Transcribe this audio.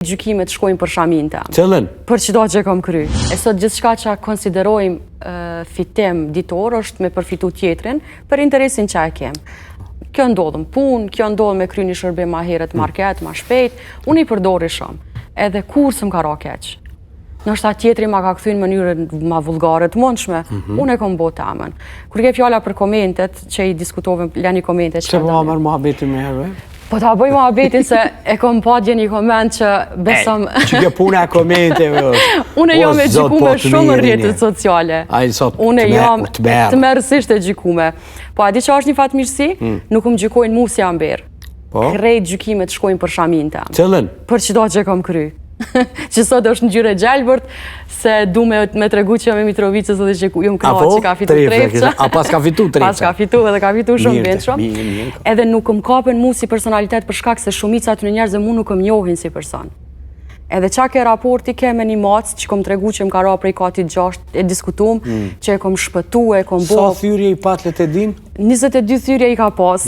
Gjykimet shkojnë për shamin të. Cëllën? Për çdo që kam kry. E sot gjithçka që konsiderojmë fitim ditor është me përfitu tjetrin për interesin që e kem. Kjo ndodhëm punë, kjo ndodhëm me kry një shërbim ma herët market, ma shpejt, unë i përdori shumë. Edhe kur së më ka ra keq. Nështë tjetri ma ka këthy në mënyrën ma vulgare të mundshme, unë e kom bo temën. Kur ke fjalla për komentet, që i diskutovëm, leni komentet që... Që po amër muhabeti me herë? Po ta bëj muhabetin se e kom pa dje një koment që besëm... Që kjo puna e komenteve është. Unë jam e gjykume shumë në rrjetet sociale. Unë jam të merësisht e gjykume. Po a di që është një fatmirësi? Nuk më gjykojnë mu si amber. Krejt gjykimet shkojnë për shamin të. Cëllën? Për qdo që kom kry. Që sot është në gjyre gjelbërt, se du me tregu që jam e Mitrovicës dhe që ju më knoa që ka fitu Trepqa. A pas ka fitu Trepqa? Pas ka fitu edhe ka fitu shumë vend shumë. Edhe nuk më kapen mu si personalitet për shkak se shumicat në njerëz e mu nuk më njohin si person. Edhe qa ke raporti ke me një macë që kom tregu që më ka ra prej katit 6 e diskutum, që e kom shpëtu, e kom bo... Sa thyrje i patlet e din? 22 thyrje i ka pas.